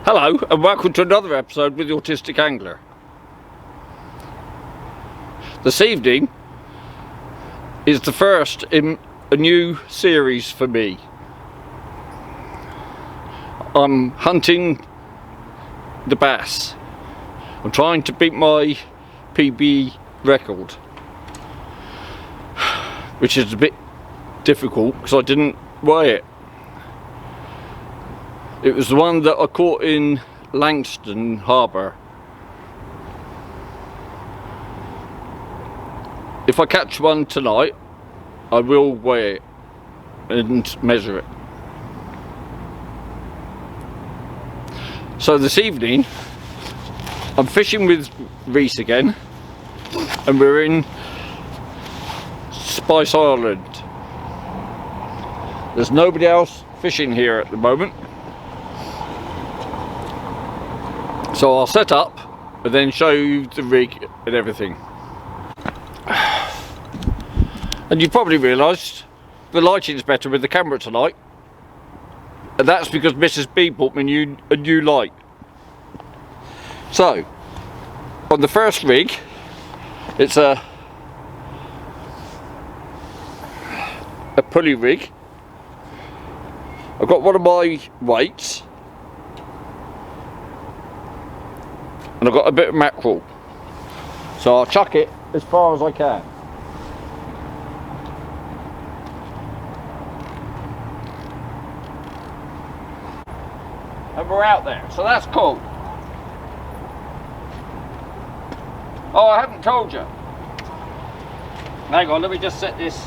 Hello and welcome to another episode with the Autistic Angler. This evening is the first in a new series for me. I'm hunting the bass. I'm trying to beat my PB record, which is a bit difficult because I didn't weigh it. It was the one that I caught in Portsmouth Harbour. If I catch one tonight, I will weigh it and measure it. So this evening, I'm fishing with Reese again, and we're in Spice Island. There's nobody else fishing here at the moment. So I'll set up and then show you the rig and everything. And you've probably realised the lighting's better with the camera tonight. And that's because Mrs. B bought me a new light. So, on the first rig, it's a pulley rig. I've got one of my weights. And I've got a bit of mackerel, so I'll chuck it as far as I can. And we're out there, so that's cool. Oh, I haven't told you. Hang on, let me just set this.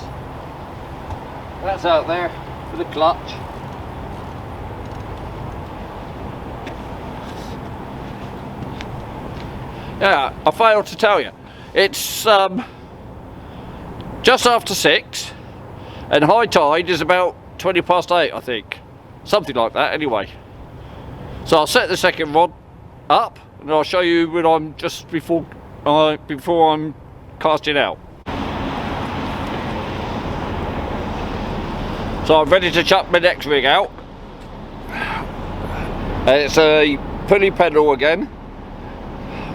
That's out there for the clutch. Yeah, I failed to tell you. It's just after 6 and high tide is about 20 past 8, I think. Something like that anyway. So I'll set the second rod up and I'll show you when I'm just before I'm casting out. So I'm ready to chuck my next rig out. It's a pulley pedal again.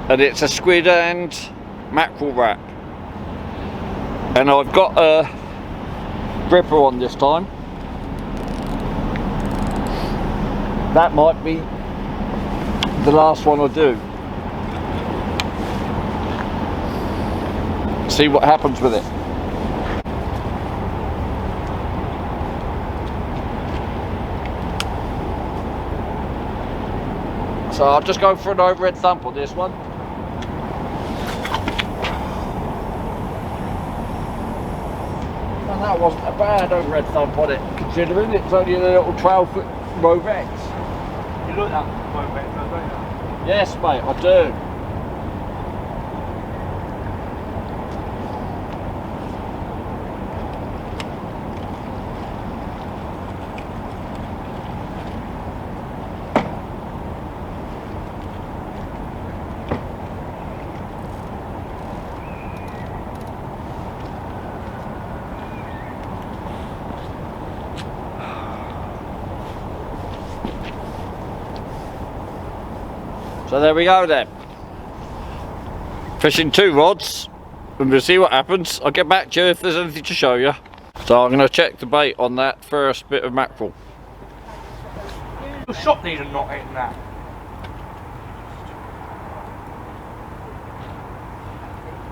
And it's a squid and mackerel wrap, and I've got a gripper on this time. That might be the last one I do. See what happens with it. So I'll just go for an overhead thump on this one. And that wasn't a bad overhead thump on it, considering it's only a little 12-foot Rovex. You look at Rovex, don't you? Yes, mate, I do. So there we go then. Fishing 2 rods, and we'll see what happens. I'll get back to you if there's anything to show you. So I'm going to check the bait on that first bit of mackerel. Your shot needs a knot in that.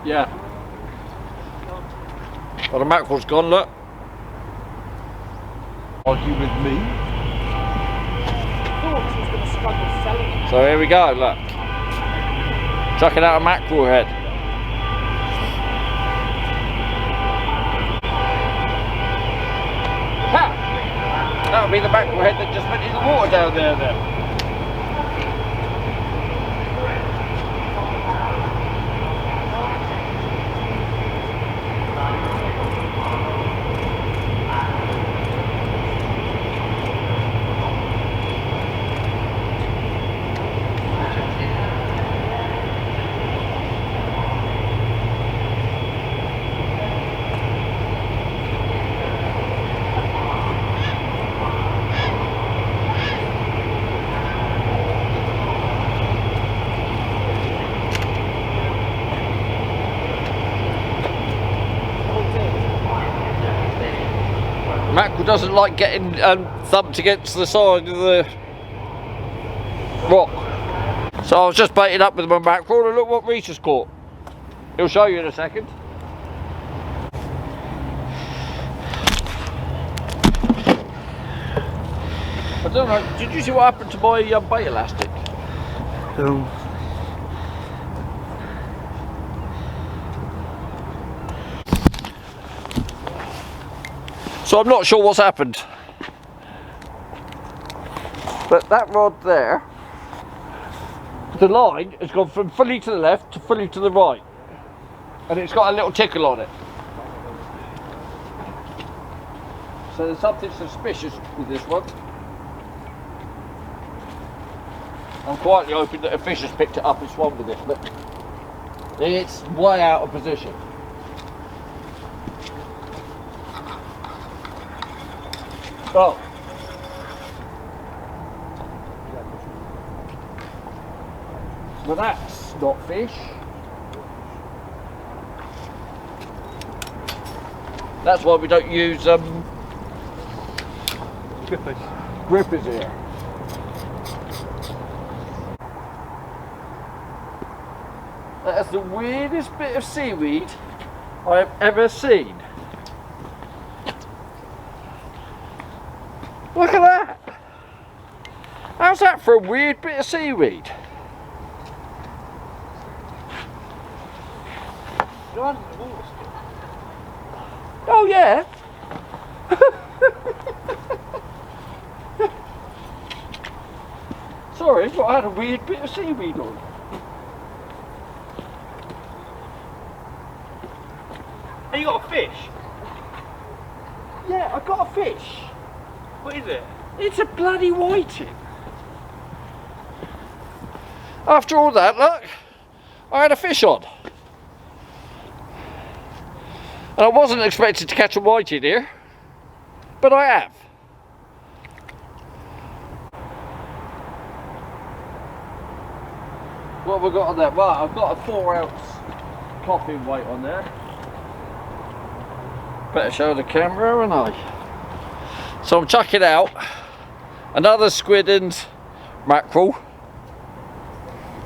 Yeah. Well, the mackerel's gone, look. Argue with me. So here we go, look. Chucking out a mackerel head. Ha! That'll be the mackerel head that just went in the water down there then. mackerel doesn't like getting thumped against the side of the rock. So I was just baiting up with my mackerel, and look what Reese has caught. He'll show you in a second. I don't know, did you see what happened to my bait elastic? So I'm not sure what's happened. But that rod there, the line has gone from fully to the left to fully to the right. And it's got a little tickle on it. So there's something suspicious with this one. I'm quietly hoping that a fish has picked it up and swum with it, but it's way out of position. Oh. Well, that's not fish. That's why we don't use grippers here. That's the weirdest bit of seaweed I have ever seen. Look at that! How's that for a weird bit of seaweed? You're under the water still. Oh yeah! Sorry, but I had a weird bit of seaweed on. And you got a fish? Yeah, I got a fish. What is it? It's a bloody whiting. After all that, look, I had a fish on. And I wasn't expected to catch a whiting here, but I have. What have we got on there? Right, I've got a 4-ounce coffin weight on there. Better show the camera, haven't I? So I'm chucking out another squid and mackerel,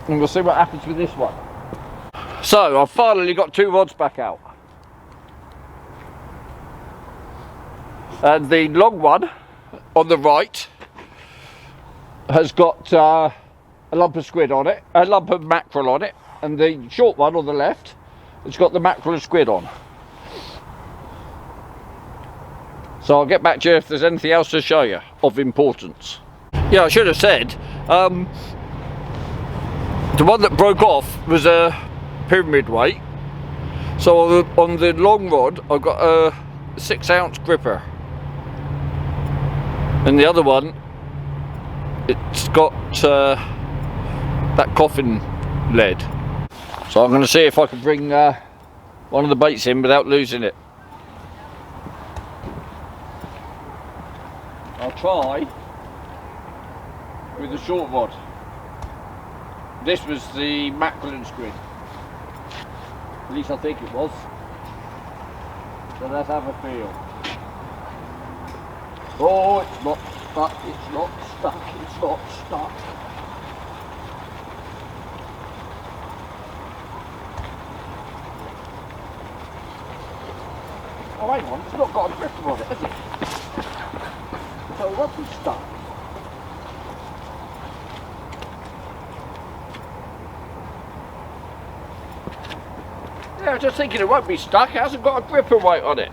and we'll see what happens with this one. So I've finally got 2 rods back out, and the long one on the right has got a lump of squid on it, a lump of mackerel on it, and the short one on the left has got the mackerel and squid on. So I'll get back to you if there's anything else to show you of importance. Yeah, I should have said, the one that broke off was a pyramid weight. So on the long rod, I've got a 6-ounce gripper. And the other one, it's got that coffin lead. So I'm going to see if I can bring one of the baits in without losing it. I'll try with the short rod. This was the mackerel and squid. At least I think it was. So let's have a feel. Oh, it's not stuck, it's not stuck, it's not stuck. Oh, hang on, it's not got a gripper on it, has it? So it won't be stuck. Yeah, I was just thinking it won't be stuck, it hasn't got a gripper weight on it.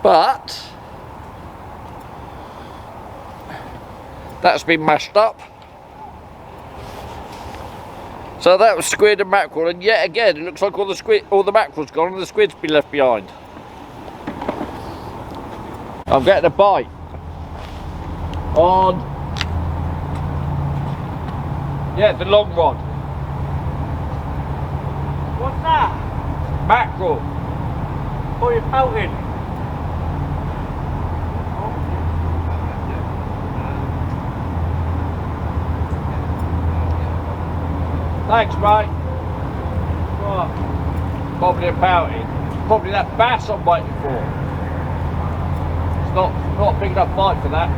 But that's been mashed up. So that was squid and mackerel, and yet again it looks like all the mackerel's gone and the squid's been left behind. I'm getting a bite on, yeah, the long rod. What's that? Mackerel. Oh, you're pouting. Thanks, mate. What? Bobbing and pouting. probably that bass I'm waiting for. It's not a big enough bite for that.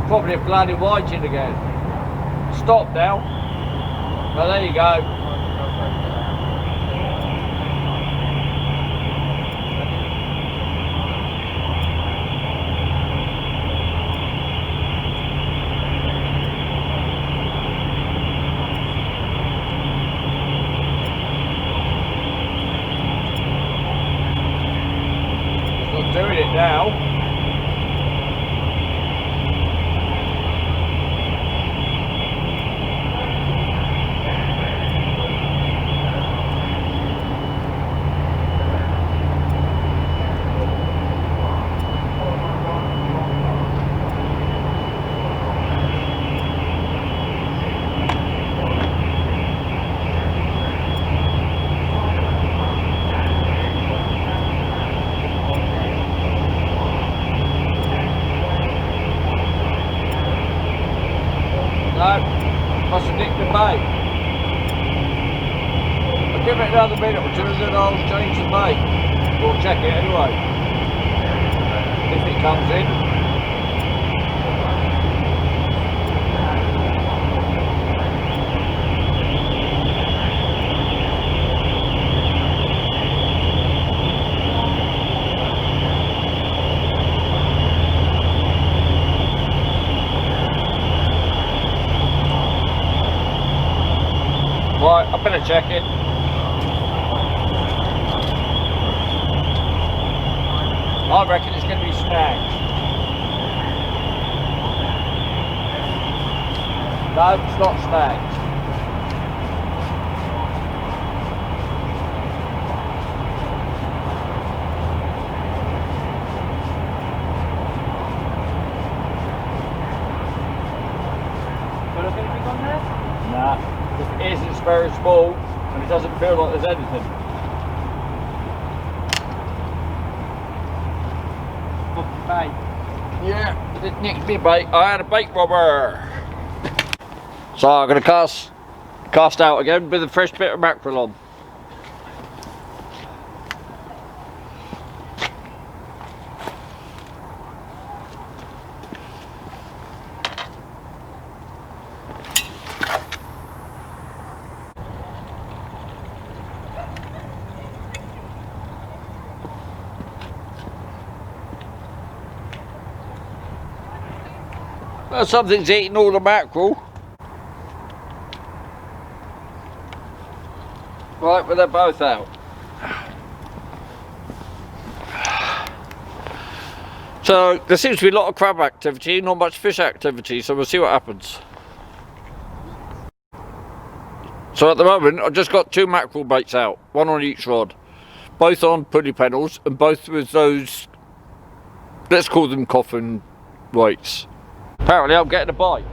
Probably a bloody whiting again. Stop now. Well, there you go. Doing it now. No, must have nicked the bait. I'll give it another minute or two and then I'll change the bait. We'll check it anyway. If it comes in. Right, I better check it. I reckon it's going to be snagged. No, it's not snagged. Got anything on there? Nah. If it is, it's very small and it doesn't feel like there's anything. Fucking bait. Yeah, it nicked me bait. I had a bait robber. So I'm going to cast out again with a fresh bit of mackerel on. Well, something's eating all the mackerel. Right, well they're both out. So there seems to be a lot of crab activity, not much fish activity, so we'll see what happens. So at the moment I've just got 2 mackerel baits out, 1 on each rod. Both on pulley pedals and both with those, let's call them coffin weights. Apparently I'm getting a bite.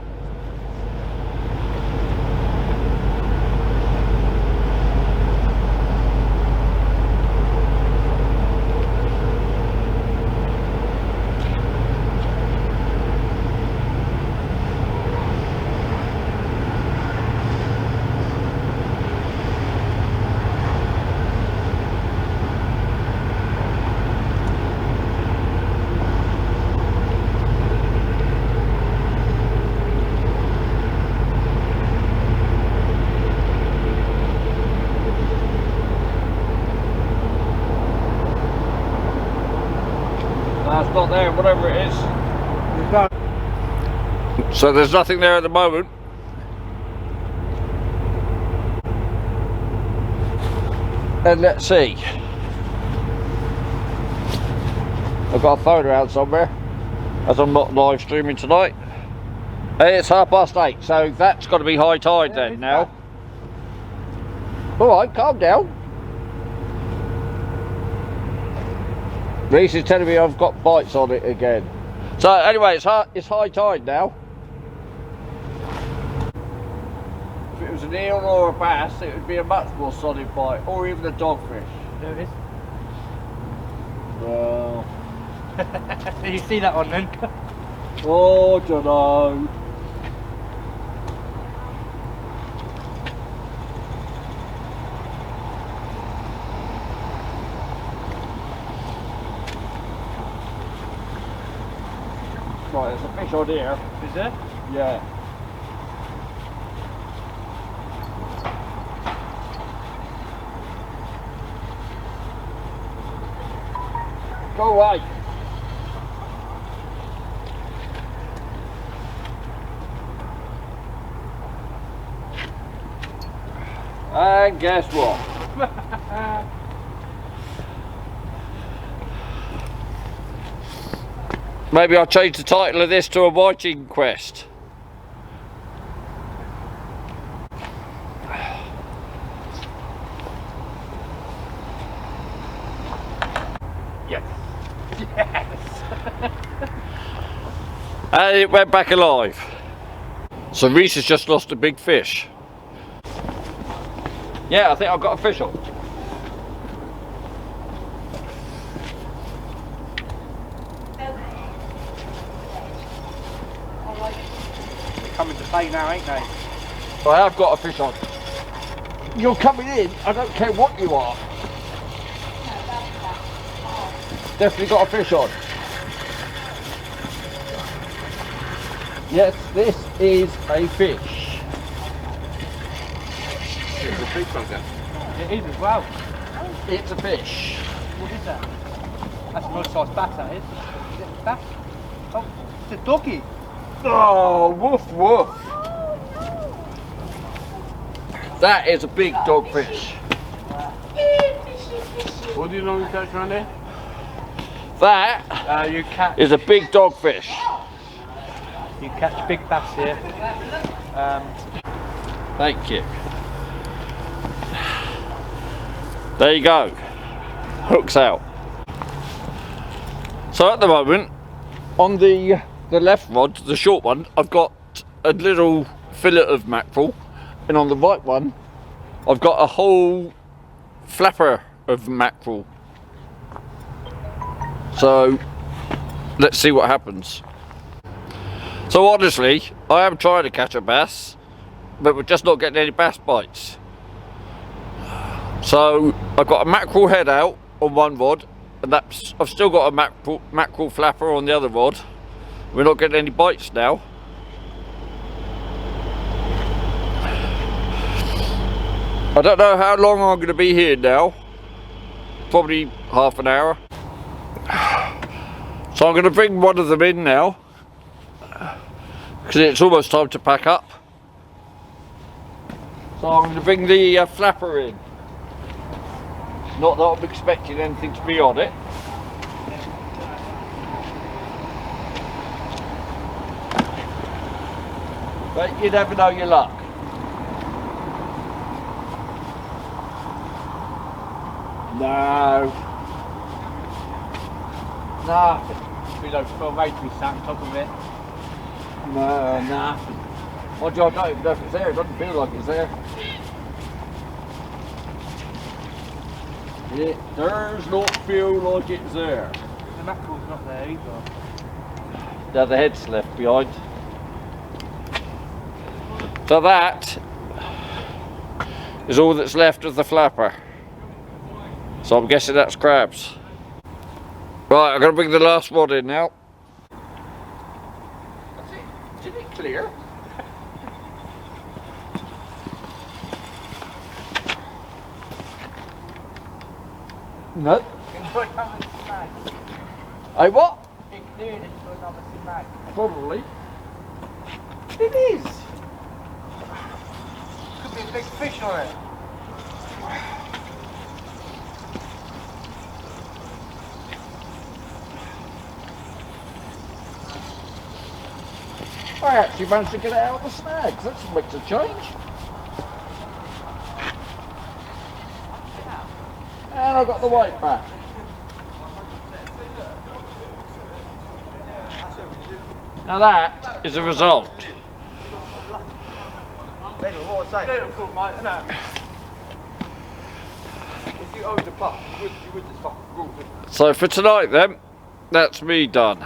That's not there, whatever it is. So there's nothing there at the moment. And let's see. I've got a phone around somewhere, as I'm not live streaming tonight. Hey, it's 8:30, so that's got to be high tide then now. Alright, calm down. Reese is telling me I've got bites on it again. So anyway, it's high tide now. If it was an eel or a bass, it would be a much more solid bite, or even a dogfish. There it is. Well... Did you see that one then? Oh, I don't know. Right, there's a fish on here. Is there? Yeah. Go away. And guess what? Maybe I'll change the title of this to a whiting quest. Yes. Yes. And it went back alive. So Reese has just lost a big fish. Yeah, I think I've got a fish on. Coming to play now, ain't they? I have got a fish on. You're coming in, I don't care what you are. Definitely got a fish on. Yes, this is a fish. It's a big bugger. It is as well. It's a fish. What is that? That's a nice sized bass, that is. Is it a bass? Oh, it's a doggy. Oh, woof woof. That is a big dogfish. What do you normally catch around here? That You catch. is a big dogfish. You catch big bass here. Thank you. There you go. Hooks out. So at the moment, on the left rod, the short one, I've got a little fillet of mackerel, and on the right one, I've got a whole flapper of mackerel. So let's see what happens. So honestly, I am trying to catch a bass, but we're just not getting any bass bites. So I've got a mackerel head out on one rod, and that's, I've still got a mackerel flapper on the other rod. We're not getting any bites now. I don't know how long I'm going to be here now. Probably half an hour. So I'm going to bring one of them in now, because it's almost time to pack up. So I'm going to bring the flapper in. Not that I'm expecting anything to be on it. But you never know your luck. No. Nothing. We don't feel made to be sat on top of it. No, nothing. Mind you, I don't even know if it's there. It doesn't feel like it's there. It does not feel like it's there. The mackerel's not there either. Now the head's left behind. So that is all that's left of the flapper. So I'm guessing that's crabs. Right, I'm going to bring the last rod in now. That's it. Isn't it clear? No. Hey, what? Probably. It is. Could be a big fish on it. I actually managed to get it out of the snags. That makes a change. And I got the weight back. Now that is a result. So for tonight then, that's me done.